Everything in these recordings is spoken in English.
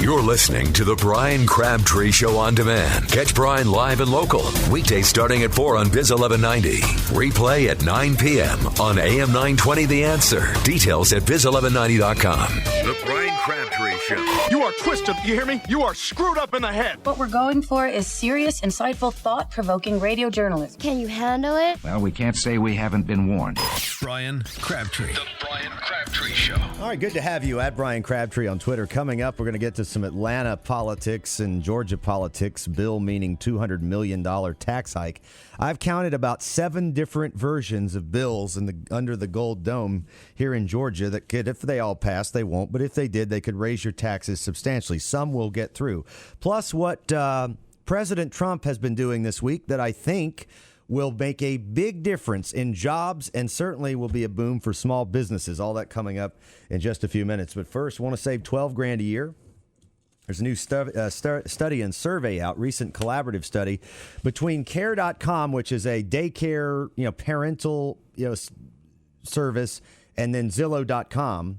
You're listening to The Brian Crabtree Show on demand. Catch Brian live and local. Weekdays starting at 4 on Biz 1190. Replay at 9 p.m. on AM 920 The Answer. Details at Biz1190.com. The Brian Crabtree Show. You are twisted, you hear me? You are screwed up in the head. What we're going for is serious, insightful, thought-provoking radio journalism. Can you handle it? Well, we can't say we haven't been warned. Brian Crabtree. The Brian Crabtree Show. All right, good to have you at Brian Crabtree on Twitter. Coming up, we're going to get to some Atlanta politics and Georgia politics. Bill meaning $200 million tax hike. I've counted about 7 different versions of bills under the Gold Dome here in Georgia that could, if they all pass, they won't. But if they did, they could raise your taxes substantially. Some will get through. Plus, what President Trump has been doing this week that I think will make a big difference in jobs and certainly will be a boom for small businesses. All that coming up in just a few minutes. But first, want to save $12,000 a year? There's a new study and survey out, recent collaborative study between Care.com, which is a daycare, parental, service, and then Zillow.com,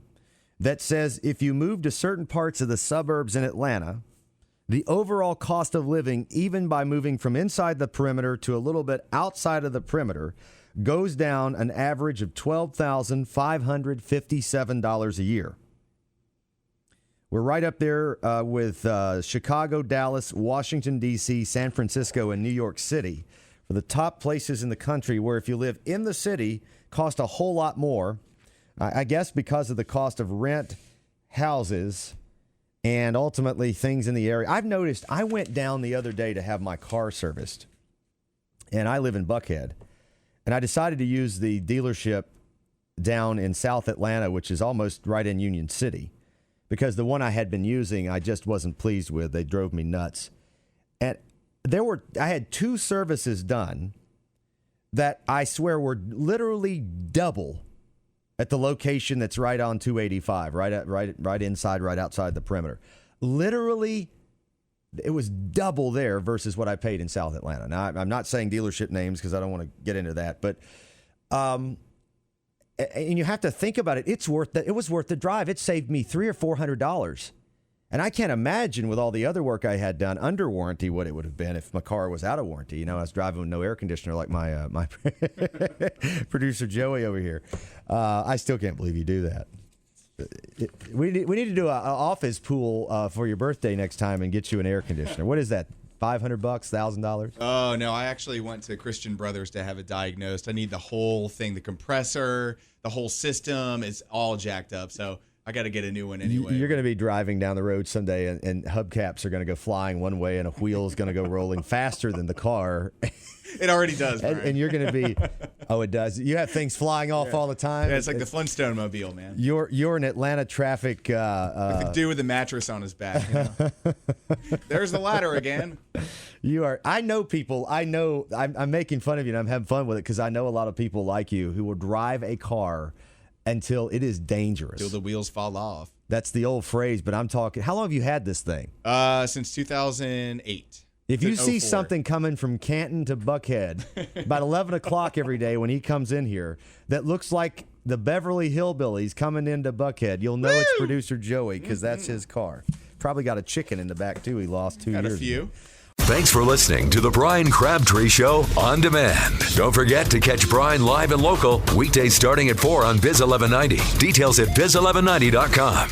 that says if you move to certain parts of the suburbs in Atlanta, the overall cost of living, even by moving from inside the perimeter to a little bit outside of the perimeter, goes down an average of $12,557 a year. We're right up there with Chicago, Dallas, Washington, D.C., San Francisco, and New York City for the top places in the country where if you live in the city, cost a whole lot more, I guess because of the cost of rent, houses, and ultimately things in the area. I've noticed, I went down the other day to have my car serviced, and I live in Buckhead, and I decided to use the dealership down in South Atlanta, which is almost right in Union City, because the one I had been using, I just wasn't pleased with. They drove me nuts. And I had 2 services done that I swear were literally double at the location that's right on 285, right inside, right outside the perimeter. Literally, it was double there versus what I paid in South Atlanta. Now, I'm not saying dealership names because I don't want to get into that, but and you have to think about it. It was worth the drive. It saved me $300 or $400. And I can't imagine with all the other work I had done under warranty what it would have been if my car was out of warranty. I was driving with no air conditioner like my producer Joey over here. I still can't believe you do that. We need to do an office pool for your birthday next time and get you an air conditioner. What is that? $500, $1,000? Oh, no, I actually went to Christian Brothers to have it diagnosed. I need the whole thing, the compressor, the whole system is all jacked up. So I got to get a new one anyway. You're going to be driving down the road someday and hubcaps are going to go flying one way and a wheel is going to go rolling faster than the car. It already does, Brian. And you're going to be, oh, it does. You have things flying off all the time. Yeah, it's like the Flintstone mobile, man. You're an Atlanta traffic. Like the dude with the mattress on his back. There's the ladder again. You are. I know people. I'm making fun of you and I'm having fun with it because I know a lot of people like you who will drive a car until it is dangerous. Until the wheels fall off. That's the old phrase, but I'm talking. How long have you had this thing? Since 2008. If you see something coming from Canton to Buckhead about 11 o'clock every day when he comes in here that looks like the Beverly Hillbillies coming into Buckhead, you'll know it's producer Joey because that's his car. Probably got a chicken in the back, too. He lost 2 years ago. Got a few. Thanks for listening to The Brian Crabtree Show on demand. Don't forget to catch Brian live and local weekdays starting at 4 on Biz 1190. Details at Biz1190.com.